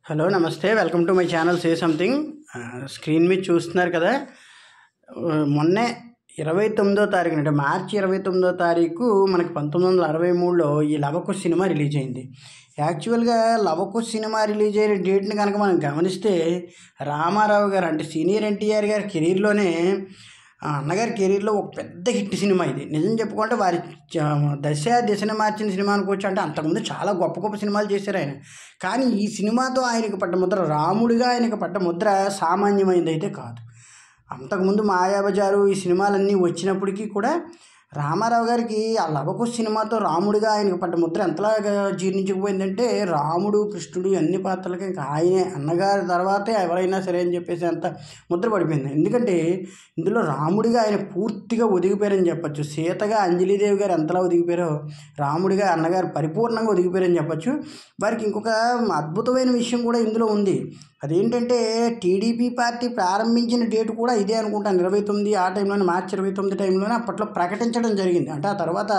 Hello నమస్తే welcome to my channel say something. Screen మీద చూస్తున్నారు కదా, మొన్నే 29వ తారీఖున అంటే మార్చి 29వ తారీఖు మనకి 1963లో ఈ లవకుశ సినిమా రిలీజ్ అయింది. యాక్చువల్గా లవకుశ సినిమా రిలీజ్ అయిన డేట్ని కనుక మనం గమనిస్తే రామారావు గారు అంటే సీనియర్ ఎన్టీఆర్ గారి కెరీర్లోనే అన్నగారి కెరీర్లో ఒక పెద్ద హిట్ సినిమా ఇది. నిజం చెప్పుకుంటే వారి దిశని మార్చిన సినిమా అనుకోవచ్చు. అంటే అంతకుముందు చాలా గొప్ప గొప్ప సినిమాలు చేశారు ఆయన, కానీ ఈ సినిమాతో ఆయనకు పడ్డ ముద్ర, రాముడిగా ఆయనకు పడ్డ ముద్ర సామాన్యమైనది అయితే కాదు. అంతకుముందు మాయాబజారు ఈ సినిమాలన్నీ వచ్చినప్పటికీ కూడా రామారావు గారికి ఆ లవకుశ సినిమాతో రాముడిగా ఆయనకు పడ్డ ముద్ర ఎంతలాగా జీర్ణించుకుపోయిందంటే రాముడు కృష్ణుడు అన్ని పాత్రలకి ఇంకా ఆయనే, అన్నగారి తర్వాతే ఎవరైనా సరే అని చెప్పేసి అంత ముద్ర పడిపోయింది. ఎందుకంటే ఇందులో రాముడిగా ఆయన పూర్తిగా ఒదిగిపోయారని చెప్పచ్చు. సీతగా అంజలీదేవి గారు ఎంతలా ఒదిగిపోయారో రాముడిగా అన్నగారు పరిపూర్ణంగా ఒదిగిపోయారని చెప్పచ్చు. వారికి ఇంకొక అద్భుతమైన విషయం కూడా ఇందులో ఉంది. అదేంటంటే టీడీపీ పార్టీ ప్రారంభించిన డేట్ కూడా ఇదే అనుకుంటాను, 29 ఆ టైంలోనే, మార్చి 29 టైంలోనే అప్పట్లో ప్రకటించడం జరిగింది. అంటే ఆ తర్వాత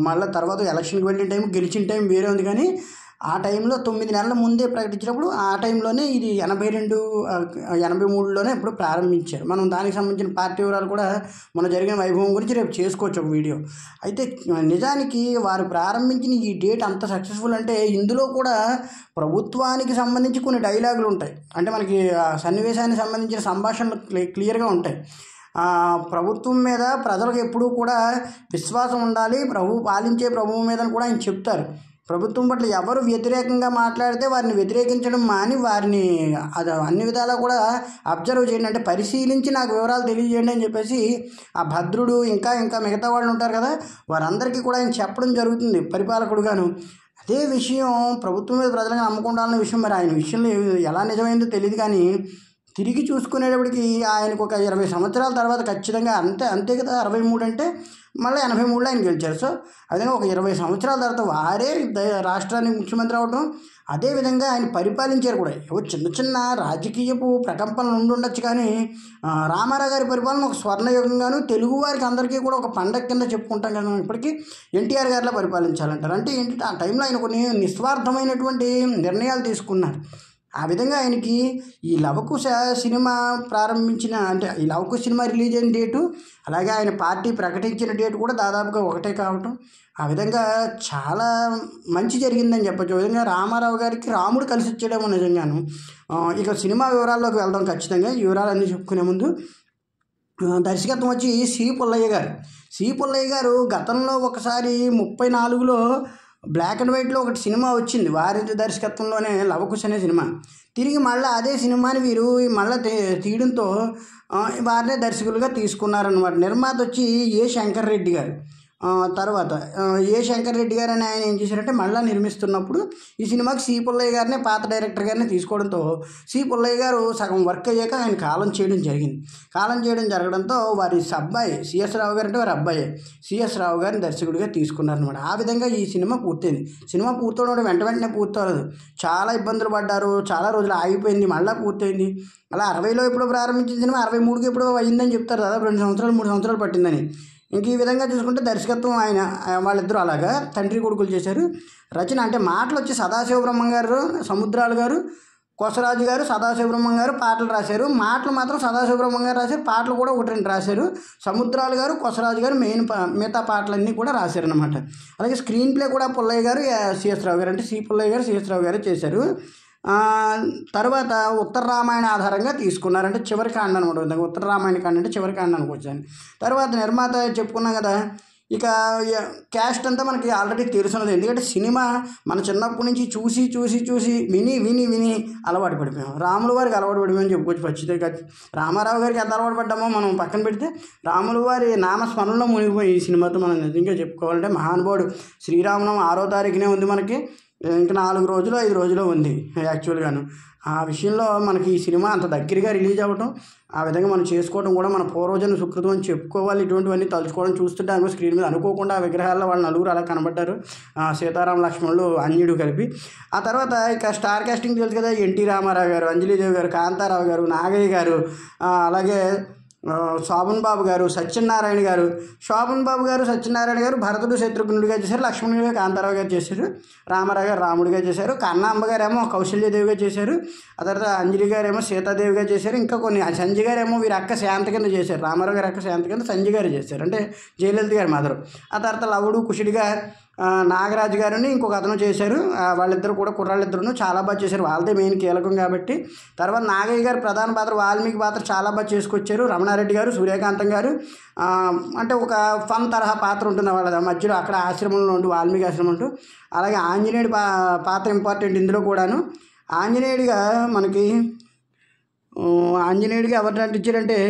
మళ్ళీ తర్వాత ఎలక్షన్కి వెళ్ళిన టైం, గెలిచిన టైం వేరే ఉంది, కానీ ఆ టైంలో 9 నెలల ముందే ప్రకటించినప్పుడు ఆ టైంలోనే ఇది 83లోనే ఇప్పుడు ప్రారంభించారు. మనం దానికి సంబంధించిన పార్టీ వివరాలు కూడా మన జరిగిన వైభవం గురించి రేపు చేసుకోవచ్చు ఒక వీడియో. అయితే నిజానికి వారు ప్రారంభించిన ఈ డేట్ అంత సక్సెస్ఫుల్ అంటే ఇందులో కూడా ప్రభుత్వానికి సంబంధించి కొన్ని డైలాగులు ఉంటాయి. అంటే మనకి సన్నివేశానికి సంబంధించిన సంభాషణలు క్లియర్గా ఉంటాయి. ప్రభుత్వం మీద ప్రజలకు ఎప్పుడూ కూడా విశ్వాసం ఉండాలి, పాలించే ప్రభువు మీద కూడా ఆయన చెప్తారు. ప్రభుత్వం పట్ల ఎవరు వ్యతిరేకంగా మాట్లాడితే వారిని వ్యతిరేకించడం మాని వారిని అది అన్ని విధాలా కూడా అబ్జర్వ్ చేయండి, అంటే పరిశీలించి నాకు వివరాలు తెలియజేయండి అని చెప్పేసి ఆ భద్రుడు ఇంకా మిగతా వాళ్ళు ఉంటారు కదా, వారందరికీ కూడా ఆయన చెప్పడం జరుగుతుంది పరిపాలకుడుగాను. అదే విషయం ప్రభుత్వం మీద ప్రజలకు నమ్మకం ఉండాలన్న విషయం మరి ఆయన విషయంలో ఎలా నిజమైందో తెలియదు, కానీ తిరిగి చూసుకునేటప్పటికి ఆయనకు ఒక 20 సంవత్సరాల తర్వాత ఖచ్చితంగా అంతే కదా, 63 అంటే మళ్ళీ 83లో ఆయన గెలిచారు. సో అదేవిధంగా ఒక 20 సంవత్సరాల తర్వాత వారే రాష్ట్రానికి ముఖ్యమంత్రి అవ్వడం, అదేవిధంగా ఆయన పరిపాలించారు కూడా. చిన్న చిన్న రాజకీయపు ప్రకంపనలు ఉండొచ్చు, కానీ రామారావు గారి పరిపాలన ఒక స్వర్ణయుగంగాను, తెలుగు వారికి అందరికీ కూడా ఒక పండగ కింద చెప్పుకుంటాం కదా. ఇప్పటికీ ఎన్టీఆర్ గారిలా పరిపాలించాలంటారు. అంటే ఏంటంటే ఆ టైంలో ఆయన కొన్ని నిస్వార్థమైనటువంటి నిర్ణయాలు తీసుకున్నారు. ఆ విధంగా ఆయనకి ఈ లవకుశ సినిమా ప్రారంభించిన, అంటే ఈ లవకుశ సినిమా రిలీజ్ అయిన డేటు, అలాగే ఆయన పార్టీ ప్రకటించిన డేటు కూడా దాదాపుగా ఒకటే కావటం, ఆ విధంగా చాలా మంచి జరిగిందని చెప్పచ్చు. ఆ విధంగా రామారావు గారికి రాముడు కలిసి వచ్చేయడము నిజంగాను. ఇక సినిమా వివరాల్లోకి వెళ్దాం ఖచ్చితంగా. ఈ వివరాలన్నీ చెప్పుకునే ముందు దర్శకత్వం వచ్చి సి పుల్లయ్య గారు గతంలో ఒకసారి 34లో బ్లాక్ అండ్ వైట్లో ఒకటి సినిమా వచ్చింది వారి దర్శకత్వంలోనే, లవకుశ అనే సినిమా. తిరిగి మళ్ళీ అదే సినిమాని వీరు మళ్ళీ తీయడంతో వారినే దర్శకులుగా తీసుకున్నారనమాట. నిర్మాత వచ్చి ఏ శంకర్ రెడ్డి గారు. తర్వాత ఏ శంకర్ రెడ్డి గారు అని ఆయన ఏం చేశారంటే మళ్ళీ నిర్మిస్తున్నప్పుడు ఈ సినిమాకి సి పుల్లయ్య గారినే, పాత డైరెక్టర్ గారిని తీసుకోవడంతో సి పుల్లయ్య గారు సగం వర్క్ అయ్యాక ఆయన కాలం చేయడం జరగడంతో వారి అబ్బాయి సిఎస్ రావు గారు, అంటే వారి అబ్బాయి సిఎస్ రావు గారిని దర్శకుడిగా తీసుకున్నారనమాట. ఆ విధంగా ఈ సినిమా పూర్తయింది. సినిమా పూర్తవడం వెంటనే పూర్తవలేదు, చాలా ఇబ్బందులు పడ్డారు, చాలా రోజులు ఆగిపోయింది, మళ్ళీ పూర్తయింది. అలా 60లో ఎప్పుడో ప్రారంభించిన సినిమా 63కి ఎప్పుడో అయిందని చెప్తారు, దాదాపు 2 సంవత్సరాలు 3 సంవత్సరాలు పట్టిందని. ఇంక ఈ విధంగా చూసుకుంటే దర్శకత్వం వాళ్ళిద్దరూ అలాగా తండ్రి కొడుకులు చేశారు. రచన అంటే మాటలు వచ్చి సదాశివబ్రహ్మం గారు, సముద్రాలు గారు, కొసరాజు గారు, సదాశివబ్రహ్మం గారు పాటలు రాశారు. మాటలు మాత్రం సదాశివబ్రహ్మం గారు రాశారు, పాటలు కూడా 1-2 రాశారు. సముద్రాలు గారు, కొసరాజు గారు మిగతా పాటలన్నీ కూడా రాశారనమాట. అలాగే స్క్రీన్ ప్లే కూడా పుల్లయ్య గారు, సిఎస్ రావు గారు, అంటే సి పుల్లయ్య గారు, సిఎస్ రావు గారు చేశారు. తర్వాత ఉత్తర రామాయణ ఆధారంగా తీసుకున్నారంటే చివరి కాండ అనమాట. ఉత్తర రామాయణ కాండ అంటే చివరి కాండ అనుకోవచ్చాను. తర్వాత నిర్మాత చెప్పుకున్నాం కదా. ఇక క్యాస్ట్ అంతా మనకి ఆల్రెడీ తెలుసున్నది, ఎందుకంటే సినిమా మన చిన్నప్పటి నుంచి చూసి విని అలవాటు పడిపోయాం. రాముల వారికి అలవాటు పడిపోయామని చెప్పుకోవచ్చు. ఖచ్చితంగా రామారావు గారికి ఎంత అలవాటు పడ్డామో మనం పక్కన పెడితే రాముల వారి నామస్మరణలో మునిగిపోయి ఈ సినిమాతో మనం నిజంగా చెప్పుకోవాలంటే మహానుభావుడు శ్రీరామనవమి 6వ తారీఖునే ఉంది మనకి, ఇంకా 4 రోజులు 5 రోజులు ఉంది యాక్చువల్గాను. ఆ విషయంలో మనకి ఈ సినిమా అంత దగ్గరగా రిలీజ్ అవ్వటం, ఆ విధంగా మనం చేసుకోవడం కూడా మన పూర్వజన్మ సుకృతం అని చెప్పుకోవాలి. ఇటువంటివన్నీ తలుచుకోవడం చూస్తుంటే అనుకో స్క్రీన్ మీద అనుకోకుండా ఆ విగ్రహాల్లో వాళ్ళు నలుగురు అలా కనబడ్డారు, సీతారామ లక్ష్మణులు అన్యుడు కలిపి. ఆ తర్వాత ఇక స్టార్ కాస్టింగ్ తెలుసు కదా, ఎన్టీ రామారావు గారు, అంజలీదేవి గారు, కాంతారావు గారు, నాగయ్య గారు, అలాగే శోభన్ బాబు గారు, సత్యనారాయణ గారు. శోభన్ బాబు గారు, సత్యనారాయణ గారు భరతుడు శత్రుఘ్నుడిగా చేశారు, లక్ష్మణుడిగా కాంతారావు గారు చేశారు, రామారావు గారు రాముడిగా చేశారు, కన్నాంబ గారేమో కౌశల్యదేవిగా చేశారు, ఆ తర్వాత అంజలి గారేమో సీతాదేవిగా చేశారు, ఇంకా కొన్ని సంజయ్ గారేమో వీరి అక్క శాంత కింద చేశారు, రామారావు గారి అక్క శాంత కింద సంజయ్ గారు చేశారు, అంటే జయలలిత గారి మదరు. ఆ తర్వాత లవుడు కుషుడిగా నాగరాజు గారిని ఇంకొక అతను చేశారు. వాళ్ళిద్దరు కూడా కుర్రాళ్ళిద్దరు చాలా బాగా చేశారు, వాళ్ళదే మెయిన్ కీలకం కాబట్టి. తర్వాత నాగయ్య గారు ప్రధాన పాత్ర, వాల్మీకి పాత్ర చాలా బాగా చేసుకొచ్చారు. రమణారెడ్డి గారు, సూర్యకాంతం గారు, అంటే ఒక ఫన్ తరహా పాత్ర ఉంటుంది వాళ్ళ మధ్యలో, అక్కడ ఆశ్రమంలో ఉంటూ, వాల్మీకి ఆశ్రమం ఉంటూ. అలాగే ఆంజనేయుడి పాత్ర ఇంపార్టెంట్ ఇందులో కూడాను. ఆంజనేయుడిగా మనకి ఎవరిని అంటించారంటే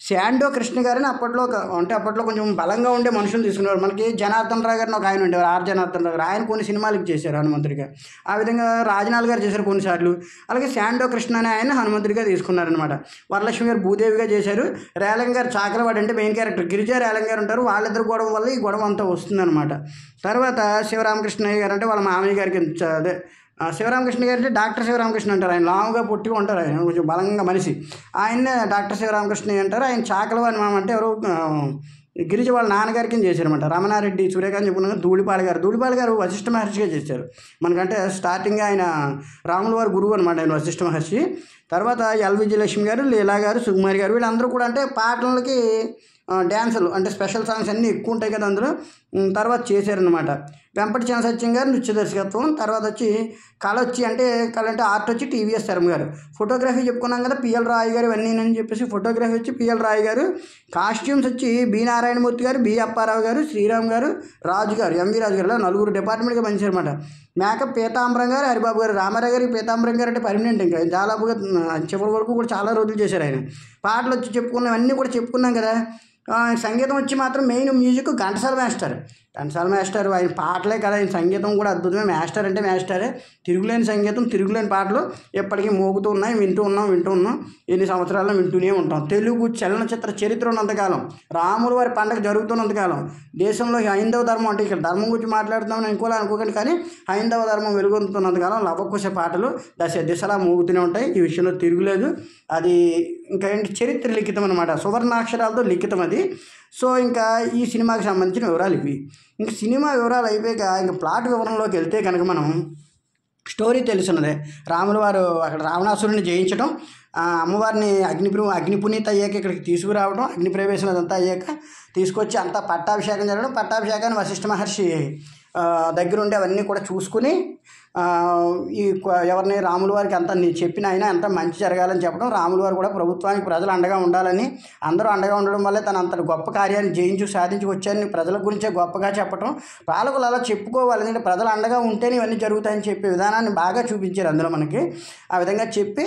శాండో కృష్ణ గారిని అప్పట్లో కొంచెం బలంగా ఉండే మనుషులు తీసుకున్నారు. మనకి జనార్దన్ రావు గారిని ఒక ఆయన ఉండేవారు, ఆర్ జనార్దన్ రావు గారు. ఆయన కొన్ని సినిమాలకు చేశారు హనుమంతుడిగా. ఆ విధంగా రాజనాల్ గారు చేశారు కొన్నిసార్లు. అలాగే శాండో కృష్ణ అనే ఆయన హనుమంతుడిగా తీసుకున్నారనమాట. వరలక్ష్మి గారు భూదేవిగా చేశారు. రేలంగ్ గారు చాకలవాడు అంటే మెయిన్ క్యారెక్టర్, గిరిజా రేలంగ్ గారు ఉంటారు. వాళ్ళిద్దరు గొడవ వల్ల ఈ గొడవ అంతా వస్తుందన్నమాట. తర్వాత శివరామకృష్ణయ్య గారు అంటే వాళ్ళ మామయ్య గారికి అదే శివరామకృష్ణ గారు అంటే డాక్టర్ శివరామకృష్ణ అంటారు. ఆయన లావుగా పొట్టిగా ఉంటారు, ఆయన కొంచెం బలంగా మనిషి. ఆయన్నే డాక్టర్ శివరామకృష్ణ అంటారు. ఆయన చాకలవాని మామ అంటే ఎవరు గిరిజ వాళ్ళ నాన్నగారికి చేశారన్నమాట. రమణారెడ్డి, సూర్యకాంత్ చెప్పుకున్నాక ధూళిపాల గారు వశిష్ఠ మహర్షిగా చేశారు. మనకంటే స్టార్టింగ్ ఆయన రాముల వారి గురువు అనమాట ఆయన వశిష్ఠ మహర్షి. తర్వాత ఎల్ విజయలక్ష్మి గారు, లీలా గారు, సుకుమారి గారు, వీళ్ళందరూ కూడా అంటే పాటలకి డ్యాన్సులు అంటే స్పెషల్ సాంగ్స్ అన్నీ ఎక్కువ ఉంటాయి కదా అందులో. తర్వాత చేశారనమాట. వెంపటి చినసత్యం గారు నృత్య దర్శకత్వం. తర్వాత వచ్చి కళ అంటే ఆర్ట్ వచ్చి టీవీఎస్ శర్మ గారు. ఫోటోగ్రఫీ చెప్పుకున్నాం కదా, పిఎల్ రాయ్ గారు ఇవన్నీ అని చెప్పేసి. ఫోటోగ్రఫీ వచ్చి పిఎల్ రాయ్ గారు. కాస్ట్యూమ్స్ వచ్చి బి నారాయణమూర్తి గారు, బి అప్పారావు గారు, శ్రీరామ్ గారు, రాజు గారు, ఎంవి రాజు గారు, ఇలా 4 డిపార్ట్మెంట్గా పనిచేశారన్నమాట. మేకప్ పీతాంబరం గారు, హరిబాబు గారు. రామారావు గారికి పీతాంబరం గారు అంటే పర్మనెంట్, ఇంకా దాదాపుగా చివరి వరకు కూడా చాలా రోజులు చేశారు ఆయన. పాటలు వచ్చి చెప్పుకున్నవన్నీ కూడా చెప్పుకున్నాం కదా. సంగీతం వచ్చి మాత్రం మెయిన్ మ్యూజిక్ ఘంటసాల మాస్టర్. ఆయన పాటలే కదా, ఆయన సంగీతం కూడా అద్భుతమే. మాస్టర్ అంటే మాస్టరే. తిరుగులేని సంగీతం, తిరుగులేని పాటలు ఎప్పటికీ మోగుతూ ఉన్నాయి, వింటూ ఉన్నాం. ఎన్ని సంవత్సరాల్లో వింటూనే ఉంటాం. తెలుగు చలనచిత్ర చరిత్ర ఉన్నంతకాలం, రాముల వారి పండుగ జరుగుతున్నంతకాలం, దేశంలో హైందవ ధర్మం అంటే ఇక్కడ ధర్మం గురించి మాట్లాడుతామని ఇంకోలా అనుకోకండి, కానీ హైందవ ధర్మం వెలుగొందుతున్నంతకాలం లవకుశ పాటలు దిశలా మోగుతూనే ఉంటాయి. ఈ విషయంలో తిరుగులేదు. అది ఇంకా ఏంటి, చరిత్ర లిఖితం అనమాట, సువర్ణాక్షరాలతో లిఖితం అది. సో ఇంకా ఈ సినిమాకి సంబంధించిన వివరాలు ఇవి. ఇంక సినిమా వివరాలు అయిపోయాక ఇంకా ప్లాట్ వివరంలోకి వెళ్తే కనుక మనం స్టోరీ తెలుసున్నదే. రాముల వారు అక్కడ రావణాసురుని జయించడం, అమ్మవారిని అగ్నిపునీత అయ్యాక ఇక్కడికి తీసుకురావడం, అగ్నిప్రవేశం అదంతా అయ్యాక తీసుకొచ్చి అంతా పట్టాభిషేకం జరగడం, పట్టాభిషేకాన్ని వశిష్ఠ మహర్షి దగ్గరుండి అవన్నీ కూడా చూసుకుని ఎవరిని రాముల వారికి అంతా చెప్పిన ఆయన అంతా మంచి జరగాలని చెప్పడం, రాముల వారు కూడా ప్రభుత్వానికి ప్రజలు అండగా ఉండాలని, అందరూ అండగా ఉండడం వల్లే తను అంత గొప్ప కార్యాన్ని సాధించి వచ్చారని ప్రజల గురించే గొప్పగా చెప్పడం, పాలకులు అలా చెప్పుకోవాలి, ఎందుకంటే ప్రజలు అండగా ఉంటేనే ఇవన్నీ జరుగుతాయని చెప్పే విధానాన్ని బాగా చూపించారు అందులో మనకి. ఆ విధంగా చెప్పి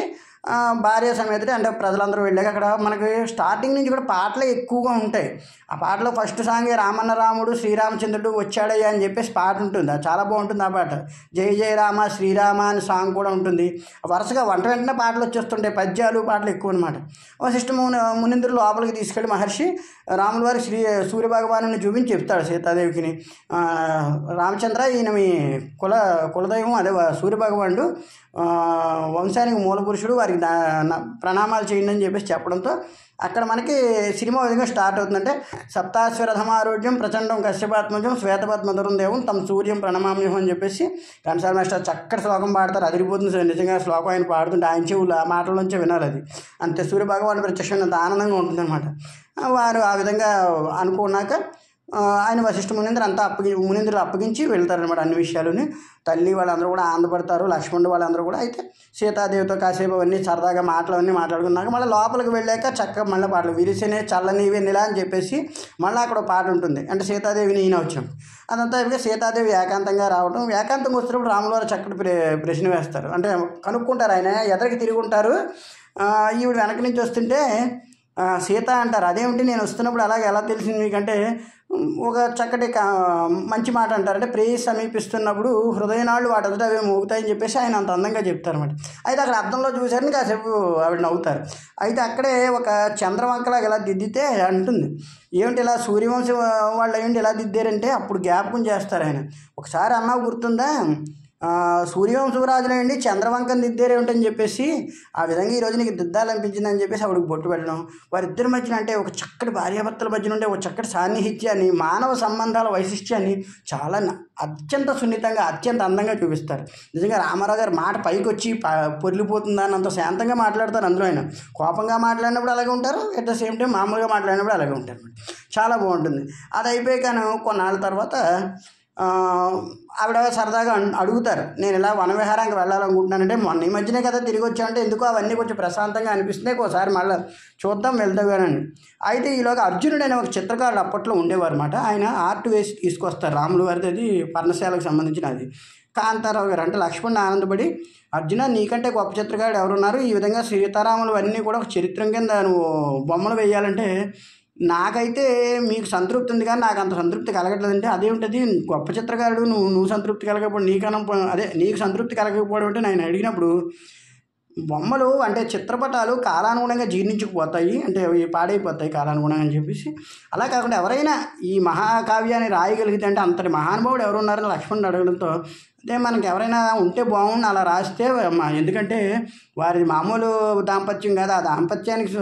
భార్య సమేత అంటే ప్రజలందరూ వెళ్ళాక అక్కడ మనకి స్టార్టింగ్ నుంచి కూడా పాటలే ఎక్కువగా ఉంటాయి. ఆ పాటలో ఫస్ట్ సాంగ్ రామన్న రాముడు శ్రీరామచంద్రుడు వచ్చాడయ్యా అని చెప్పేసి పాట ఉంటుంది, అది చాలా బాగుంటుంది ఆ పాట. జయ జయ రామ శ్రీరామ అని సాంగ్ కూడా ఉంటుంది. వరుసగా వెంటనే పాటలు వచ్చేస్తుంటాయి, పద్యాలు పాటలు ఎక్కువ అనమాట. వశిష్ఠ మునీంద్రుడు లోపలికి తీసుకెళ్ళి మహర్షి రాముల వారి సూర్యభగవాను చూపించి చెప్తాడు సీతాదేవికిని, రామచంద్ర ఈయన మీ కులదైవం అదే సూర్యభగవానుడు, వంశానికి మూల పురుషుడు, వారికి ప్రణామాలు చేయండి అని చెప్పేసి చెప్పడంతో అక్కడ మనకి సినిమా విధంగా స్టార్ట్ అవుతుందంటే సప్తాశ్వరథమారోగ్యం ప్రచండం కశ్యపాత్మజం శ్వేతపద్మధరం దేవం తమ సూర్యం ప్రణమామ్యం అని చెప్పేసి ఘంటసాల మాస్టర్ చక్కటి శ్లోకం పాడతారు. అదిరిపోతుంది నిజంగా శ్లోకం ఆయన పాడుతుంటే ఆయన చెవులు ఆ మాటల నుంచే వినాలి. అది అంతే సూర్యభగవాను ప్రత్యక్షం అంత ఆనందంగా ఉంటుందన్నమాట. వారు ఆ విధంగా అనుకున్నాక ఆయన వశిష్ఠ మునీంద్రులు అప్పగించి వెళ్తారనమాట అన్ని విషయాలని. తల్లి వాళ్ళందరూ కూడా ఆనందపడతారు, లక్ష్మణుడు వాళ్ళందరూ కూడా. అయితే సీతాదేవితో కాసేపు అవన్నీ సరదాగా అవన్నీ మాట్లాడుకున్నాక మళ్ళీ లోపలికి వెళ్ళాక చక్కగా మళ్ళీ పాటలు విరిసేనే చల్లని వెన్నెలా అని చెప్పేసి మళ్ళీ అక్కడ పాట ఉంటుంది, అంటే సీతాదేవిని ఈయన వచ్చాం. అదంతా ఇక సీతాదేవి ఏకాంతంగా రావడం, ఏకాంతంగా వచ్చినప్పుడు రాముల వారు చక్కటి ప్రశ్న వేస్తారు, అంటే కనుక్కుంటారు. ఆయన ఎదరికి తిరిగి ఉంటారు, ఈవిడ వెనక నుంచి వస్తుంటే సీత అంటారు, అదేమిటి నేను వస్తున్నప్పుడు అలాగే ఎలా తెలిసింది మీకంటే ఒక చక్కటి మంచి మాట అంటారు, అంటే ప్రేయసి సమీపిస్తున్నప్పుడు హృదయనాళ్ళు వాటి అవి మోగుతాయని చెప్పేసి ఆయన అంత అందంగా చెప్తారన్నమాట. అయితే అక్కడ అర్థంలో చూశారని కాసేపు ఆవిడ నవ్వుతారు. అయితే అక్కడే ఒక చంద్రవంకలాగా ఇలా దిద్దితే అంటుంది, ఏమిటి ఇలా సూర్యవంశం వాళ్ళు ఏమిటి ఇలా దిద్దారంటే అప్పుడు జ్ఞాపకం చేస్తారు ఆయన. ఒకసారి అన్నావు గుర్తుందా, సూర్యవంశరాజులండి చంద్రవంకం దిద్దేరేమిటని చెప్పేసి ఆ విధంగా ఈరోజు నీకు దిద్దాలనిపించిందని చెప్పేసి ఆవిడకి బొట్టు పెట్టడం, వారిద్దరి మధ్యన అంటే ఒక చక్కటి భార్యాభర్తల మధ్యన ఉండే ఒక చక్కటి సాన్నిహిత్యాన్ని, మానవ సంబంధాల వైశిష్ట్యాన్ని చాలా అత్యంత సున్నితంగా అత్యంత అందంగా చూపిస్తారు. నిజంగా రామారావు గారు మాట పైకి వచ్చి పొరిలిపోతుందా అని అంత శాంతంగా మాట్లాడతారు. అందులో ఆయన కోపంగా మాట్లాడినప్పుడు అలాగే ఉంటారు, అట్ ద సేమ్ టైం మామూలుగా మాట్లాడినప్పుడు అలాగే ఉంటారు. చాలా బాగుంటుంది. అది అయిపోయాక కొన్నాళ్ళ తర్వాత ఆవిడ సరదాగా అడుగుతారు, నేను ఇలా వనవిహారానికి వెళ్ళాలనుకుంటున్నానంటే మొన్న ఈ మధ్యనే కదా తిరిగి వచ్చామంటే ఎందుకో అవన్నీ కొంచెం ప్రశాంతంగా అనిపిస్తున్నాయి, ఒకసారి మళ్ళీ చూద్దాం వెళ్దామని. అయితే ఈలోగా అర్జునుడు అనే ఒక చిత్రకారుడు అప్పట్లో ఉండేవారు అన్నమాట. ఆయన ఆర్ట్ వేసి తీసుకొస్తారు రాములు వారిది, అది పర్ణశాలకు సంబంధించిన అది. కాంతారావు గారు అంటే లక్ష్మణ్ ఆనందపడి, అర్జున నీకంటే గొప్ప చిత్రకారుడు ఎవరున్నారు, ఈ విధంగా సీతారాములు అన్నీ కూడా ఒక చరిత్రం కింద నువ్వు బొమ్మలు వేయాలంటే నాకైతే మీకు సంతృప్తి ఉంది కానీ నాకు అంత సంతృప్తి కలగట్లేదంటే, అదేమిటది గొప్ప చిత్రకారుడు నువ్వు సంతృప్తి కలగకపోవడం నీకన్నా అదే నీకు సంతృప్తి కలగకపోవడం అంటే నేను అడిగినప్పుడు, బొమ్మలు అంటే చిత్రపటాలు కాలానుగుణంగా జీర్ణించుకుపోతాయి, అంటే అవి పాడైపోతాయి కాలానుగుణంగా అని చెప్పేసి, అలా కాకుండా ఎవరైనా ఈ మహాకావ్యాన్ని రాయగలిగితే అంటే అంతటి మహానుభావుడు ఎవరు ఉన్నారని లక్ష్మణుడు అడగడంతో, అంటే మనకి ఎవరైనా ఉంటే బాగుండి అలా రాస్తే, ఎందుకంటే వారిది మామూలు దాంపత్యం కదా, ఆ దాంపత్యానికి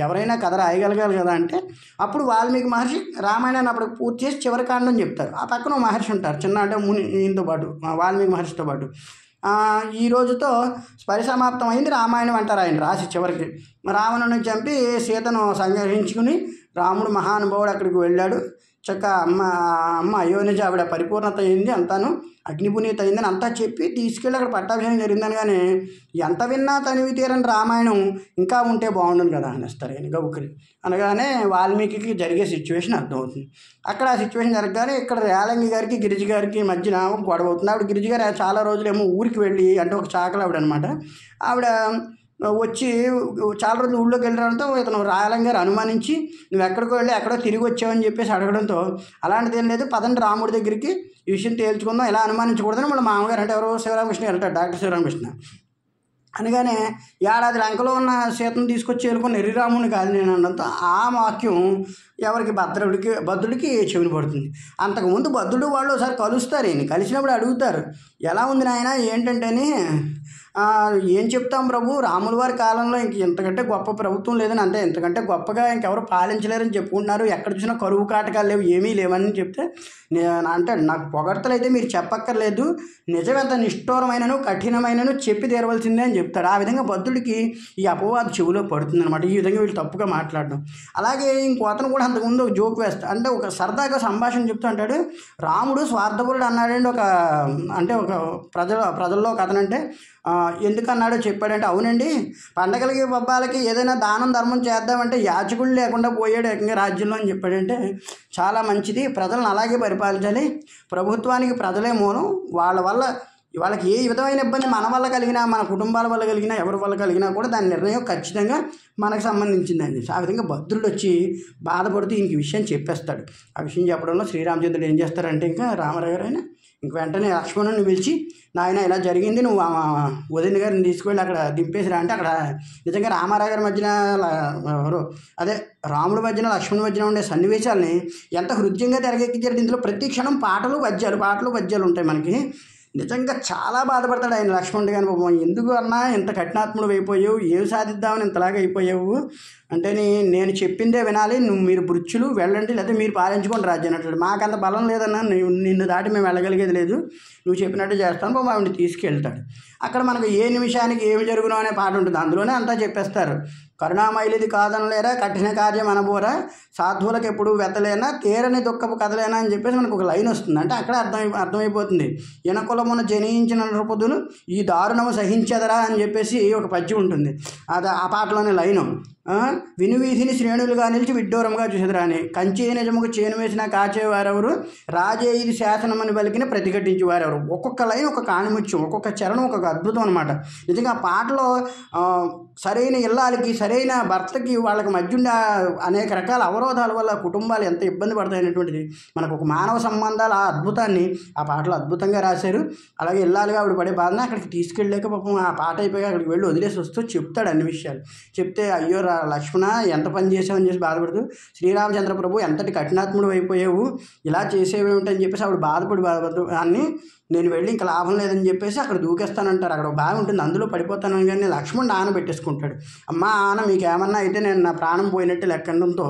ఎవరైనా కథ రాయగలగాలి కదా అంటే, అప్పుడు వాల్మీకి మహర్షి రామాయణాన్ని అప్పుడు పూర్తి చేసి చివరి కాండం చెప్తారు. ఆ పక్కన మహర్షి ఉంటారు చిన్న, అంటే ఈయనతో పాటు వాల్మీకి మహర్షితో పాటు. ఈ రోజుతో పరిసమాప్తం అయింది రామాయణం అంటారు ఆయన రాసి చివరికి. రావణుని చంపి సీతను సంహరించుకుని రాముడు మహానుభావుడు అక్కడికి వెళ్ళాడు. చక్క అమ్మ అయోనిజ ఆవిడ పరిపూర్ణత అయింది, అంతాను అగ్నిపునీత అయిందని అంతా చెప్పి తీసుకెళ్ళి అక్కడ పట్టాభిషేకం జరిగిందని. కానీ ఎంత విన్నా తనివి తీరని రామాయణం ఇంకా ఉంటే బాగుండును కదా అనేస్తారు ఆయన గౌకరి అనగానే వాల్మీకి జరిగే సిచ్యువేషన్ అర్థమవుతుంది. అక్కడ ఆ సిచ్యువేషన్ జరగగానే ఇక్కడ రేలంగి గారికి గిరిజి గారికి మధ్యన గొడవ అవుతుంది. ఆవిడ గిరిజి గారు చాలా రోజులేమో ఊరికి వెళ్ళి, అంటే ఒక చాకలి ఆవిడ అనమాట, ఆవిడ వచ్చి చాలా రోజులు ఊళ్ళోకి వెళ్ళడంతో ఇతను రాయలంగా గారు అనుమానించి నువ్వు ఎక్కడికో వెళ్ళి ఎక్కడో తిరిగి వచ్చావని చెప్పేసి అడగడంతో, అలాంటిది ఏం లేదు పదండి రాముడి దగ్గరికి ఈ విషయం తేల్చుకుందాం, ఎలా అనుమానించకూడదని మన మామగారు అంటే ఎవరో శివరామకృష్ణ వెళ్తాడు, డాక్టర్ శివరామకృష్ణ అనగానే ఏడాది లంకలో ఉన్న సీతను తీసుకొచ్చి వెళ్ళుకుని ఎర్రిరాముని కాదు నేను అనడంతో ఆ వాక్యం ఎవరికి భద్రుడికి చెవిని పడుతుంది. అంతకుముందు భద్రుడు వాళ్ళు ఒకసారి కలుస్తారు, ఈయన కలిసినప్పుడు అడుగుతారు ఎలా ఉంది నాయన ఏంటంటేని, ఏం చెప్తాం ప్రభు, రాముల వారి కాలంలో ఇంతకంటే గొప్ప ప్రభుత్వం లేదని, అంటే ఇంతకంటే గొప్పగా ఇంకెవరు పాలించలేరని చెప్పుకుంటున్నారు, ఎక్కడ చూసినా కరువు కాటకాలు లేవు ఏమీ లేవని చెప్తే, అంటే నాకు పొగడ్తలు అయితే మీరు చెప్పక్కర్లేదు, నిజం ఎంత నిష్ఠూరమైనను కఠినమైనను చెప్పి తీరవలసిందే అని చెప్తాడు. ఆ విధంగా భద్రుడికి ఈ అపవాదు చెవిలో పడుతుందన్నమాట, ఈ విధంగా వీళ్ళు తప్పుగా మాట్లాడడం. అలాగే ఇంకో అతను కూడా అంతకుముందు ఒక జోక్ వేస్తాడు, అంటే ఒక సరదాగా సంభాషణ చెప్తూ అంటాడు, రాముడు స్వార్థపరుడు అన్నాడండి ఒక ప్రజల్లో ఒక అతనంటే, ఎందుకన్నాడో చెప్పాడంటే, అవునండి పండగలకి పబ్బాలకి ఏదైనా దానం ధర్మం చేద్దామంటే యాచకుడు లేకుండా పోయాడు ఏకంగా రాజ్యంలో అని చెప్పాడంటే, చాలా మంచిది, ప్రజలను అలాగే పరిపాలించాలి, ప్రభుత్వానికి ప్రజలే మూలం, వాళ్ళకి ఏ విధమైన ఇబ్బంది మన వల్ల కలిగినా మన కుటుంబాల వల్ల కలిగినా ఎవరి వల్ల కలిగినా కూడా దాని నిర్ణయం ఖచ్చితంగా మనకు సంబంధించిందని. ఆ విధంగా భద్రుడు వచ్చి బాధపడుతూ ఇంక విషయం చెప్పేస్తాడు. ఆ విషయం చెప్పడంలో శ్రీరామచంద్రుడు ఏం చేస్తారంటే, ఇంకా రామారావు గారు ఇంక వెంటనే లక్ష్మణుని పిలిచి, నాయన ఇలా జరిగింది, నువ్వు వదిన గారిని తీసుకువెళ్ళి అక్కడ దింపేసిరా అంటే, అక్కడ నిజంగా రామారావు గారి మధ్యన రాముడి మధ్యన లక్ష్మణుడి మధ్యన ఉండే సన్నివేశాలని ఎంత హృదయంగా తెరకెక్కించారు. ఇందులో ప్రతి క్షణం పాటలు పద్యాలు ఉంటాయి మనకి. నిజంగా చాలా బాధపడతాడు ఆయన లక్ష్మణుడు కానీ, పాపం ఎందుకు అన్నా ఇంత కఠినాత్ముడు అయిపోయావు, ఏం సాధిద్దామని ఇంతలాగా అయిపోయావు అంటే, నేను చెప్పిందే వినాలి, మీరు బృచ్చులు వెళ్ళండి లేకపోతే మీరు పాలించుకోండి రాజ్యం అంటాడు. మాకంత బలం లేదన్నా, నిన్ను దాటి మేము వెళ్ళగలిగేది లేదు, నువ్వు చెప్పినట్టు చేస్తాను బాబు ఆవిడని తీసుకెళ్తాడు. అక్కడ మనకు ఏ నిమిషానికి ఏమి జరుగునో అనే పాట ఉంటుంది, అందులోనే అంతా చెప్పేస్తారు. కరుణామైలిది కాదనలేరా, కఠిన కార్యం అనబోరా, సాధువులకు ఎప్పుడు వెతలేనా, తీరని దుఃఖపు కథలేనా అని చెప్పేసి మనకు ఒక లైన్ వస్తుంది. అంటే అక్కడ అర్థమైపోతుంది, ఎనకులమున జనించిన నృపదులు ఈ దారుణము సహించదరా అని చెప్పేసి ఒక పద్యం ఉంటుంది. అది ఆ పాటలోని లైను. వినువీధిని శ్రేణులుగా నిలిచి విడ్డూరంగా చూసేదిరా అని, కంచే నిజముకు చేను వేసిన కాచేవారెవరు, రాజే ఇది శాసనమని పలికిన ప్రతిఘటించేవారెవరు. ఒక్కొక్క లైన్ ఒక కాణిముత్యం, ఒక్కొక్క చరణం ఒక అద్భుతం అనమాట. నిజంగా ఆ పాటలో సరైన ఇల్లాలకి సరైన భర్తకి వాళ్ళకి మధ్య ఉండే అనేక రకాల అవరోధాల వల్ల కుటుంబాలు ఎంత ఇబ్బంది పడతాయనేటువంటిది మనకు ఒక మానవ సంబంధాల ఆ అద్భుతాన్ని ఆ పాటలో అద్భుతంగా రాశారు. అలాగే ఇల్లాలుగా ఆవిడ పడే బాధని అక్కడికి తీసుకెళ్ళలేక పాపం ఆ పాట అయిపోయి అక్కడికి వెళ్ళి వదిలేసి వస్తూ చెప్తాడు అన్ని విషయాలు. చెప్తే అయ్యో లక్ష్మణ ఎంత పని చేసావని చేసి బాధపడుతూ, శ్రీరామచంద్ర ప్రభు ఎంతటి కఠినాత్ముడు అయిపోయావు, ఇలా చేసేవేమిటని చెప్పేసి ఆవిడ బాధపడుతూ అన్ని నేను వెళ్ళి ఇంకా లాభం లేదని చెప్పేసి అక్కడ దూకేస్తానంటారు. అక్కడ ఒక బావి ఉంటుంది, అందులో పడిపోతాను. కానీ లక్ష్మణుడు ఆన పెట్టేసుకుంటాడు. అమ్మ ఆన మీకు ఏమన్నా అయితే నేను నా ప్రాణం పోయినట్టు లెక్కండంతో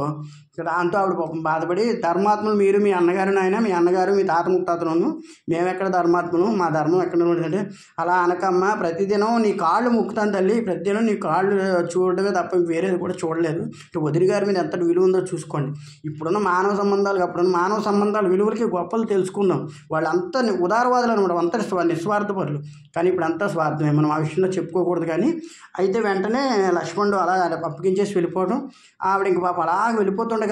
దాంతో ఆవిడ పాపం బాధపడి, ధర్మాత్ములు మీరు, మీ అన్నగారు నాయన, మీ అన్నగారు మీ తాత ముత్తాతను, మేమెక్కడ ధర్మాత్ములు, మా ధర్మం ఎక్కడ ఉంటుందంటే, అలా అనకమ్మ, ప్రతిదినం నీ కాళ్ళు ముక్కుతాను తల్లి, ప్రతిదినం నీ కాళ్ళు చూడడమే తప్ప వేరేది కూడా చూడలేదు. వదిలి గారి మీద ఎంతటి విలువ ఉందో చూసుకోండి. ఇప్పుడున్న మానవ సంబంధాలకు, అప్పుడున్న మానవ సంబంధాల విలువలకి గొప్పలు తెలుసుకుందాం. వాళ్ళంతా ఉదారవాదులు అనమాట, అంతా నిస్వార్థపరులు. కానీ ఇప్పుడు అంతా స్వార్థమే, మనం ఆ విషయంలో చెప్పుకోకూడదు. కానీ అయితే వెంటనే లక్ష్మణుడు అలా అప్పగించేసి వెళ్ళిపోవడం, ఆవిడ ఇంక పాప అలా వెళ్ళిపోతుండగా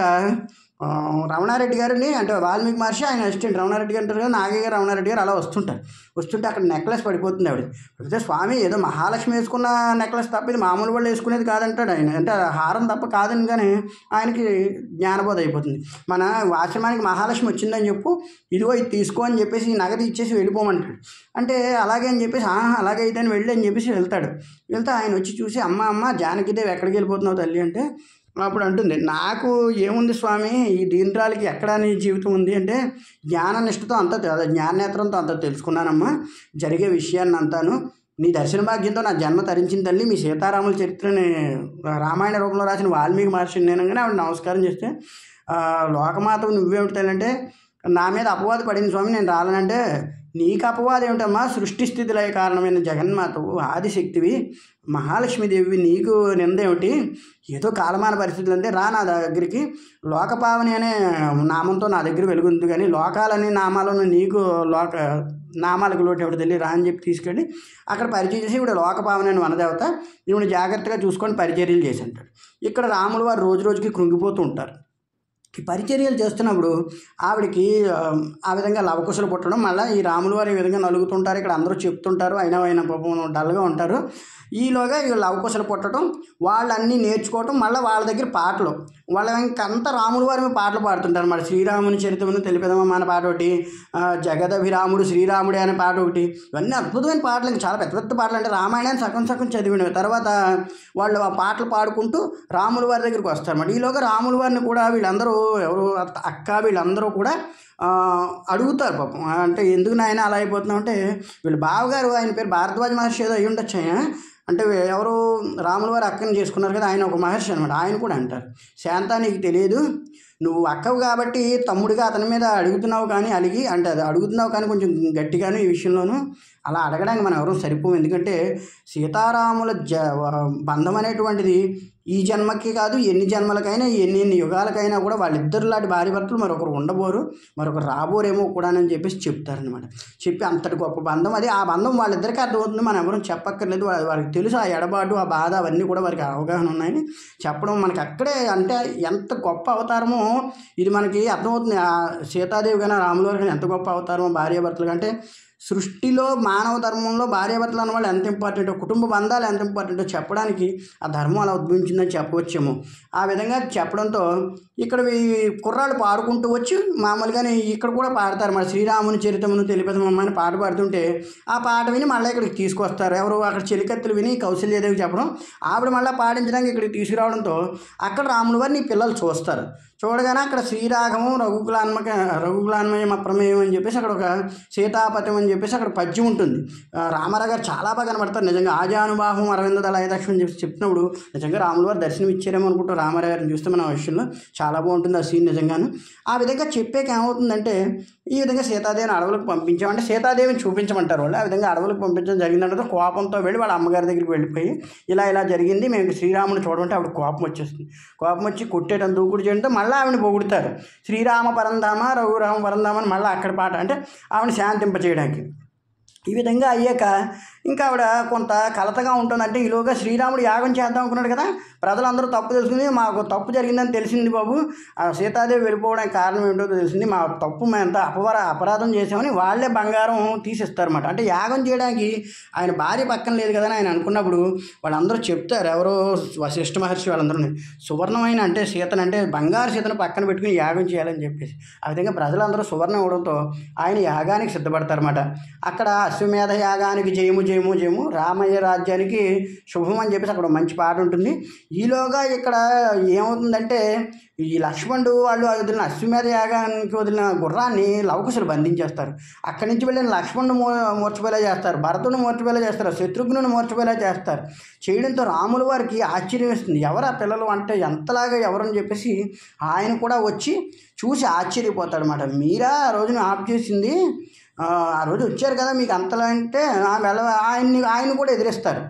రమణారెడ్డి గారిని, అంటే వాల్మీకి మహర్షి ఆయన అసిస్టెంట్ రమణారెడ్డి గారు అంటారు కదా, నాగయ్య గారు రమణారెడ్డి గారు అలా వస్తుంటే అక్కడ నెక్లెస్ పడిపోతుంది. ఆవిడ అయితే స్వామి ఏదో మహాలక్ష్మి వేసుకున్న నెక్లెస్ తప్ప ఇది మామూలు వాళ్ళు వేసుకునేది కాదంటాడు ఆయన. అంటే హారం తప్ప కాదని, కానీ ఆయనకి జ్ఞానబోధ అయిపోతుంది. మన ఆశ్రమానికి మహాలక్ష్మి వచ్చిందని చెప్పు, ఇదిగో ఇది తీసుకో అని చెప్పేసి ఈ నగదు ఇచ్చేసి వెళ్ళిపోమంటాడు. అంటే అలాగే అని చెప్పేసి అలాగే అయితే వెళ్ళి అని చెప్పేసి వెళ్తే ఆయన వచ్చి చూసి, అమ్మ జానకిదేవి ఎక్కడికి వెళ్ళిపోతున్నావు తల్లి అంటే, అప్పుడు అంటుంది, నాకు ఏముంది స్వామి, ఈ దీనిరాలకి ఎక్కడ నీ జీవితం ఉంది అంటే, జ్ఞాననిష్టతో అంతా జ్ఞానేత్రంతో అంతా తెలుసుకున్నానమ్మా, జరిగే విషయాన్ని అంతాను. నీ దర్శన భాగ్యంతో నా జన్మ తరించిన తల్లి, మీ సీతారాముల చరిత్రని రామాయణ రూపంలో రాసిన వాల్మీకి మహర్షిని నేనగానే ఆవిడ నమస్కారం చేస్తే, లోకమాతకు నువ్వేమిటి తల్లి అంటే, నా మీద అపవాదు పడింది స్వామి, నేను రాలనంటే, నీకు అపవాదం ఏమిటమ్మా, సృష్టి స్థితి లయ కారణమైన జగన్మాతవు, ఆదిశక్తివి, మహాలక్ష్మీదేవి, నీకు నిందేమిటి, ఏదో కాలమాన పరిస్థితులు అంతే, రా నా దగ్గరికి, లోకపావని అనే నామంతో నా దగ్గర వెలుగుంది, కానీ లోకాలనే నామాలను నీకు నామాలకు లోటు ఎవడు తెలియదు, రా అని చెప్పి తీసుకెళ్ళి అక్కడ పరిచయం చేసి, ఇప్పుడు లోకపావని అని వనదేవత, ఈవిడ జాగ్రత్తగా చూసుకొని పరిచర్యలు చేసి అంటాడు. ఇక్కడ రాములు వారు రోజు రోజుకి కృంగిపోతూ ఉంటారు. ఈ పరిచర్యలు చేస్తున్నప్పుడు ఆవిడకి ఆ విధంగా లవకుశలు పుట్టడం, మళ్ళీ ఈ రాములు వారు ఈ విధంగా నలుగుతుంటారు, ఇక్కడ అందరూ చెప్తుంటారు, అయినా పాపం డల్గా ఉంటారు. ఈలోగా ఈ లవకుశలు పుట్టడం, వాళ్ళన్నీ నేర్చుకోవటం, మళ్ళీ వాళ్ళ దగ్గర పాటలు, వాళ్ళ ఇంకంతా రాములు వారి పాటలు పాడుతుంటారు. మరి శ్రీరాముని చరిత్రను తెలిపేదమ్మా అనే పాట ఒకటి, జగదభిరాముడు శ్రీరాముడే అనే పాట ఒకటి, ఇవన్నీ అద్భుతమైన పాటలు, ఇంకా చాలా పెద్ద పెద్ద పాటలు. అంటే రామాయణాన్ని సగం చదివినవి. తర్వాత వాళ్ళు ఆ పాటలు పాడుకుంటూ రాముల వారి దగ్గరికి వస్తారు. మరి ఈలోగా రాముల వారిని కూడా వీళ్ళందరూ ఎవరు అక్క వీళ్ళందరూ కూడా అడుగుతారు పాపం, అంటే ఎందుకు నాయన అలా అయిపోతున్నావు అంటే, వీళ్ళ బావగారు, ఆయన పేరు భారద్వాజ మహర్షి ఏదో అయ్యి ఉండొచ్చు ఆయన, అంటే ఎవరు రాముల వారు అక్కని చేసుకున్నారు కదా, ఆయన ఒక మహర్షి అనమాట. ఆయన కూడా అంటారు, శాంత నీకు తెలియదు, నువ్వు అక్కవు కాబట్టి తమ్ముడిగా అతని మీద అడుగుతున్నావు, కానీ అంటే అది అడుగుతున్నావు కానీ కొంచెం గట్టిగాను ఈ విషయంలోనూ, అలా అడగడానికి మనం ఎవరూ సరిపోము. ఎందుకంటే సీతారాముల బంధం అనేటువంటిది ఈ జన్మకి కాదు, ఎన్ని జన్మలకైనా ఎన్ని యుగాలకైనా కూడా వాళ్ళిద్దరు లాంటి భార్య భర్తలు మరొకరు ఉండబోరు, మరొకరు రాబోరేమో కూడా అని చెప్పేసి చెప్తారనమాట. చెప్పి అంతటి గొప్ప బంధం అది, ఆ బంధం వాళ్ళిద్దరికీ అర్థమవుతుంది, మనం ఎవరూ చెప్పక్కర్లేదు, వారికి తెలుసు ఆ ఎడబాటు, ఆ బాధ అవన్నీ కూడా వారికి అవగాహన ఉన్నాయని చెప్పడం మనకి అక్కడే, అంటే ఎంత గొప్ప అవతారమో ఇది మనకి అర్థమవుతుంది. ఆ సీతాదేవి కానీ రాముల వారి కానీ ఎంత గొప్ప అవతారమో భార్యాభర్తలు కంటే, సృష్టిలో మానవ ధర్మంలో భార్యాభర్తలు అన్న వాళ్ళు ఎంత ఇంపార్టెంటో, కుటుంబ బంధాలు ఎంత ఇంపార్టెంటో చెప్పడానికి ఆ ధర్మం అలా ఉద్భవించిందని చెప్పవచ్చేమో. ఆ విధంగా చెప్పడంతో ఇక్కడ ఈ కుర్రాళ్ళు పాడుకుంటూ వచ్చి మామూలుగానే ఇక్కడ కూడా పాడతారు. మరి శ్రీరాముని చరిత్రను తెలిపేదమ్మ అని పాట పాడుతుంటే ఆ పాట విని మళ్ళీ ఇక్కడికి తీసుకొస్తారు. ఎవరు అక్కడ చెలికత్తులు విని కౌశల్యాదేవి చెప్పడం, ఆవిడ మళ్ళీ పాడించడానికి ఇక్కడికి తీసుకురావడంతో అక్కడ రాముల వారిని పిల్లలు చూస్తారు. చూడగానే అక్కడ శ్రీరాఘవం రఘుకులాన్మయం అప్రమేయం అని చెప్పేసి అక్కడ ఒక సీతాపతం అని చెప్పేసి అక్కడ పద్యం ఉంటుంది. రామారావు గారు చాలా బాగా కనబడతారు నిజంగా. ఆజానుబాహం అరవింద దళాయదక్షం అని చెప్పి చెప్తున్నప్పుడు నిజంగా రాముల వారు దర్శనం ఇచ్చారేమో అనుకుంటూ రామారావు గారిని చూస్తే మన విషయంలో చాలా బాగుంటుంది ఆ సీన్ నిజంగాను. ఆ విధంగా చెప్పాక ఏమవుతుందంటే, ఈ విధంగా సీతాదేవిని అడవులకు పంపించామంటే సీతాదేవిని చూపించమంటారు వాళ్ళు. ఆ విధంగా అడవులకు పంపించడం జరిగిందంటే కోపంతో వెళ్ళి వాళ్ళ అమ్మగారి దగ్గరికి వెళ్ళిపోయి ఇలా జరిగింది, మేము శ్రీరాముని చూడమంటే ఆవిడ కోపం వచ్చేస్తుంది. కోపం వచ్చి కొట్టేయడం దూకుడు చేయడంతో మళ్ళీ ఆవిడని పొగుడుతారు. శ్రీరామ పరంధామ రఘురామ పరంధామ అని మళ్ళీ అక్కడ పాట, అంటే ఆవిడని శాంతింపచేయడానికి. ఈ విధంగా అయ్యాక ఇంకా ఆవిడ కొంత కలతగా ఉంటుందంటే, ఈలోగా శ్రీరాముడు యాగం చేద్దాం అనుకున్నాడు కదా, ప్రజలందరూ తప్పు తెలుసుకుని మాకు తప్పు జరిగిందని తెలిసింది బాబు, ఆ సీతాదేవి వెళ్ళిపోవడానికి కారణం ఏంటో తెలిసింది, మా తప్పు మేము ఎంత అపరాధం చేసామని వాళ్ళే బంగారం తీసిస్తారన్నమాట. అంటే యాగం చేయడానికి ఆయన భార్య పక్కన లేదు కదా అని ఆయన అనుకున్నప్పుడు వాళ్ళందరూ చెప్తారు, ఎవరో వశిష్ఠ మహర్షి వాళ్ళందరూ సువర్ణమైన అంటే సీతను, అంటే బంగారు సీతను పక్కన పెట్టుకుని యాగం చేయాలని చెప్పేసి. ఆ విధంగా ప్రజలందరూ సువర్ణం ఇవ్వడంతో ఆయన యాగానికి సిద్ధపడతారన్నమాట. అక్కడ అశ్వమేధ యాగానికి జయము జయము జయము, రామయ్య రాజ్యానికి శుభం అని చెప్పేసి అక్కడ మంచి పాట ఉంటుంది. ఈలోగా ఇక్కడ ఏమవుతుందంటే ఈ లక్ష్మణుడు వాళ్ళు వదిలిన అశ్వమేధ యాగానికి వదిలిన గుర్రాన్ని లవకుశులు బంధించేస్తారు. అక్కడి నుంచి వెళ్ళిన లక్ష్మణుడు మూర్చిపోయేలా చేస్తారు, భరతుడిని మూర్చిపోయేలా చేస్తారు, శత్రుఘ్నుని మూర్చిపోయేలా చేస్తారు. చేయడంతో రాముల వారికి ఆశ్చర్యం వేస్తుంది, ఎవరు ఆ పిల్లలు అంటే ఎంతలాగా ఎవరని చెప్పేసి ఆయన కూడా వచ్చి చూసి ఆశ్చర్యపోతాడు అన్నమాట. మీరా ఆ రోజున ఆప్ చేసింది, ఆ రోజు వచ్చారు కదా మీకు అంతలా అంటే ఆయన కూడా ఎదిరిస్తారు.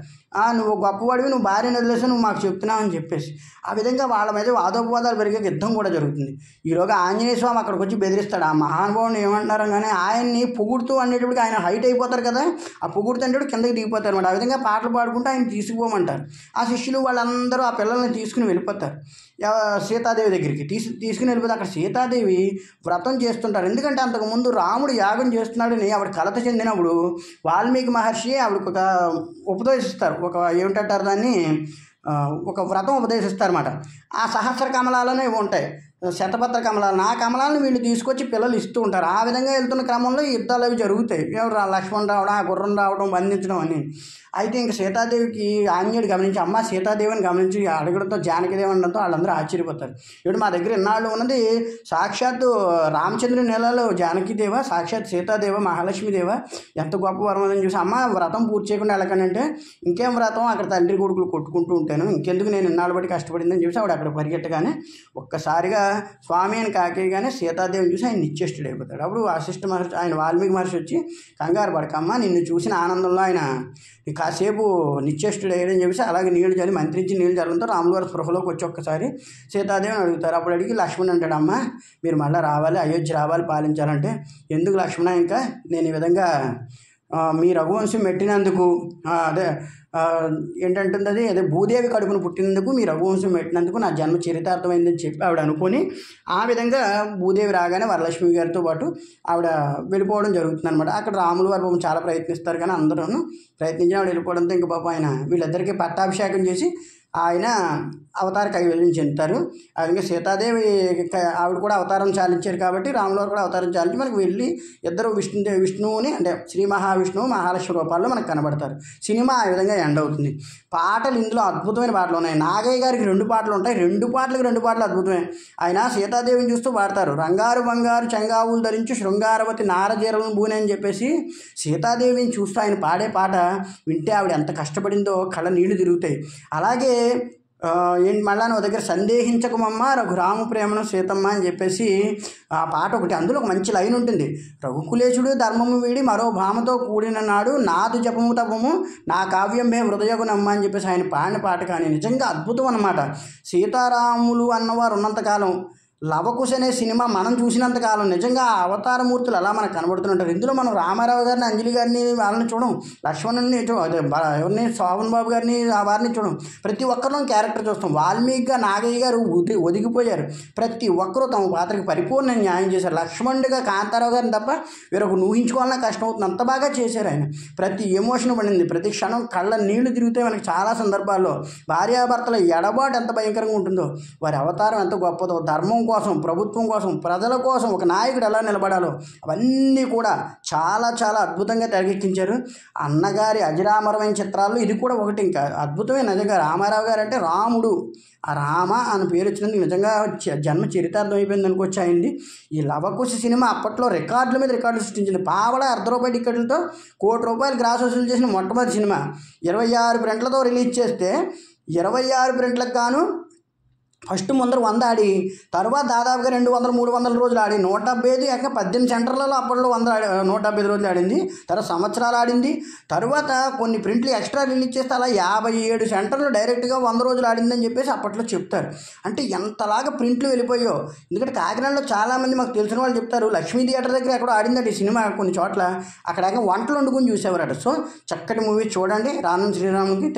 నువ్వు గొప్పవాడివి, నువ్వు భార్యను వదిలేసి నువ్వు మాకు చెప్తున్నావు అని చెప్పేసి ఆ విధంగా వాళ్ళ మీద వాదోపవాదాలు పెరిగే యుద్ధం కూడా జరుగుతుంది. ఈలోగా ఆంజనేయ స్వామి అక్కడికి వచ్చి బెదిరిస్తాడు. ఆ మహానుభావుని ఏమంటున్నారు కానీ ఆయన్ని పొగుడుతూ అనేటప్పటికి ఆయన హైట్ అయిపోతారు కదా, ఆ పొగుడుతూ అంటే కిందకి దిగిపోతారు అన్నమాట. ఆ విధంగా పాటలు పాడుకుంటూ ఆయన తీసుకుపోమంటారు. ఆ శిష్యులు వాళ్ళందరూ ఆ పిల్లల్ని తీసుకుని వెళ్ళిపోతారు సీతాదేవి దగ్గరికి. తీసుకుని వెళ్ళిపోతే అక్కడ సీతాదేవి వ్రతం చేస్తుంటారు. ఎందుకంటే అంతకుముందు రాముడు యాగం చేస్తున్నాడని ఆవిడ కలత చెందినప్పుడు వాల్మీకి మహర్షి ఆవిడకు ఒక ఉపదేశిస్తారు, ఒక ఏమిటంటారు దాన్ని, ఒక వ్రతం ఉపదేశిస్తారన్నమాట. ఆ సహస్ర కమలాలనే ఉంటాయి, శతపత్ర కమలాలు, ఆ కమలాలను వీళ్ళు తీసుకొచ్చి పిల్లలు ఇస్తూ ఉంటారు. ఆ విధంగా వెళ్తున్న క్రమంలో యుద్ధాలు అవి జరుగుతాయి. ఎవరు లక్ష్మణ్ రావడం, ఆ గుర్రం రావడం, బంధించడం అని. అయితే ఇంక సీతాదేవికి ఆంజనేయుడు గమనించి, అమ్మ సీతాదేవిని గమనించి అడగడంతో జానకిదేవి అనడంతో వాళ్ళందరూ ఆశ్చర్యపోతారు. ఇప్పుడు మా దగ్గర ఇన్నాళ్ళు ఉన్నది సాక్షాత్తు రామచంద్రుని నెలలో జానకీదేవ, సాక్షాత్ సీతాదేవ, మహాలక్ష్మీదేవ, ఎంత గొప్ప వరం అని చూసి, అమ్మ వ్రతం పూర్తి చేయకుండా వెళ్ళకంటే, ఇంకేం వ్రతం అక్కడ తండ్రి కొడుకులు కొట్టుకుంటూ ఉంటాను, ఇంకెందుకు నేను ఇన్నాళ్ళు బట్టి కష్టపడిందని చెప్పి ఆవిడ అక్కడ పరిగెట్టగానే ఒక్కసారిగా స్వామి అని కాకేయగానే సీతాదేవిని చూసి ఆయన నిశ్చేష్టుడు అయిపోతాడు. అప్పుడు వాసిష్ఠ మహర్షి, ఆయన వాల్మీకి మహర్షి వచ్చి, కంగారు పడకమ్మ, నిన్ను చూసిన ఆనందంలో ఆయన కాసేపు నిశ్చేష్టుడు అయ్యాడని చెప్పేసి అలాగే నీళ్లు చల్లి మంత్రించి నీళ్లు చల్లడంతో రాముల వారి స్పృహలోకి వచ్చి ఒక్కసారి సీతాదేవిని అడుగుతారు. అప్పుడు అడిగి లక్ష్మణ్ అంటాడు, అమ్మ మీరు మళ్ళీ రావాలి, అయోధ్య రావాలి, పాలించాలంటే, ఎందుకు లక్ష్మణ, ఇంకా నేను ఈ విధంగా మీ రఘువంశం మెట్టినందుకు అదే ఏంటంటుంది అది, అదే భూదేవి కడుపును పుట్టినందుకు, మీ రఘువంశం పెట్టినందుకు నా జన్మ చరితార్థమైందని చెప్పి ఆవిడ అనుకొని ఆ విధంగా భూదేవి రాగానే వరలక్ష్మి గారితో పాటు ఆవిడ వెళ్ళిపోవడం జరుగుతుంది అనమాట. అక్కడ రాములు వారు చాలా ప్రయత్నిస్తారు కానీ అందరూ ప్రయత్నించి ఆవిడ వెళ్ళిపోవడంతో ఇంక పాపం ఆయన వీళ్ళిద్దరికీ పట్టాభిషేకం చేసి ఆయన అవతార కైవల్యం చెందుతారు. అలాగే సీతాదేవి ఆవిడ కూడా అవతారం చాలించారు కాబట్టి రాములవారు కూడా అవతారం చాలించి మనకు వెళ్ళి ఇద్దరు విష్ణువుని అంటే శ్రీ మహావిష్ణువు మహాలక్ష్మి రూపాల్లో మనకు కనబడతారు. సినిమా ఆ విధంగా ఎండ్ అవుతుంది. పాటలు ఇందులో అద్భుతమైన పాటలు ఉన్నాయి. నాగయ్య గారికి 2 పాటలు ఉంటాయి, 2 పాటలు అద్భుతమే. ఆయన సీతాదేవిని చూస్తూ పాడతారు, రంగారు బంగారు చెంగావులు ధరించి శృంగారవతి నారజీరలను బూనే అని చెప్పేసి సీతాదేవిని చూస్తూ ఆయన పాడే పాట వింటే ఆవిడ ఎంత కష్టపడిందో కళ్ళ నీళ్లు తిరుగుతాయి. అలాగే మళ్ళా నువ్వు దగ్గర సందేహించకమమ్మ రఘురాము ప్రేమను సీతమ్మ అని చెప్పేసి ఆ పాట ఒకటి, అందులో ఒక మంచి లైన్ ఉంటుంది, రఘుకులేశుడు ధర్మము వీడి మరో భామతో కూడిన నాడు నాదు జపము తపము నా కావ్యంబే హృదయగునమ్మ అని చెప్పేసి ఆయన పాడిన పాట కానీ నిజంగా అద్భుతం అన్నమాట. సీతారాములు అన్నవారు ఉన్నంతకాలం, లవకుశ అనే సినిమా మనం చూసినంతకాలం నిజంగా ఆ అవతారమూర్తులు అలా మనకు కనబడుతుంటారు. ఇందులో మనం రామారావు గారిని, అంజలి గారిని, వాళ్ళని చూడం, లక్ష్మణుని అదే ఎవరిని, శోభన్ బాబు గారిని, వారిని చూడం, ప్రతి ఒక్కరిలో క్యారెక్టర్ చూస్తాం. వాల్మీకిగా నాగయ్య గారు ఒదిగిపోయారు, ప్రతి ఒక్కరూ తమ పాత్రకి పరిపూర్ణ న్యాయం చేశారు. లక్ష్మణుడిగా కాంతారావు గారిని తప్ప వేరొక ఊహించుకోవాలన్నా కష్టం అవుతుంది, అంత బాగా చేశారు ఆయన. ప్రతి ఎమోషన్ పడింది, ప్రతి క్షణం కళ్ళ నీళ్లు తిరిగితే మనకి చాలా సందర్భాల్లో భార్యాభర్తల ఎడబాటు ఎంత భయంకరంగా ఉంటుందో, వారి అవతారం ఎంత గొప్పదో, ధర్మం కోసం, ప్రభుత్వం కోసం, ప్రజల కోసం ఒక నాయకుడు ఎలా నిలబడాలో అవన్నీ కూడా చాలా చాలా అద్భుతంగా తెరకెక్కించారు. అన్నగారి అజరామరమైన చిత్రాల్లో ఇది కూడా ఒకటి. ఇంకా అద్భుతమే నిజంగా. రామారావు గారు అంటే రాముడు, ఆ రామ అని పేరు వచ్చినందుకు నిజంగా జన్మ చరితార్థం అయిపోయింది అనుకోవచ్చు అయింది. ఈ లవకుశ సినిమా అప్పట్లో రికార్డుల మీద రికార్డులు సృష్టించింది. పావల ₹1 టికెట్లతో ₹1 కోటి గ్రాస్ వసూలు చేసిన మొట్టమొదటి సినిమా. 26 ప్రింట్లతో రిలీజ్ చేస్తే 26 ప్రింట్లకు గాను ఫస్ట్ ముందర 100 ఆడి, తర్వాత దాదాపుగా 200-300 రోజులు ఆడి 175 ఏకంగా 18 సెంటర్లలో అప్పట్లో 175 రోజులు ఆడింది. తర్వాత సంవత్సరాలు ఆడింది. తర్వాత కొన్ని ప్రింట్లు ఎక్స్ట్రా రిలీజ్ చేస్తే అలా 57 సెంటర్లు డైరెక్ట్గా 100 రోజులు ఆడిందని చెప్పేసి అప్పట్లో చెప్తారు. అంటే ఎంతలాగా ప్రింట్లు వెళ్ళిపోయో. ఎందుకంటే కాకినాడలో చాలామంది మాకు తెలిసిన వాళ్ళు చెప్తారు, లక్ష్మీ థియేటర్ దగ్గర ఎక్కడో ఆడిందండి ఈ సినిమా కొన్ని చోట్ల, అక్కడ వంటలు వండుకొని చూసేవారట. సో చక్కటి మూవీ చూడండి. రానున్న శ్రీరాముకి.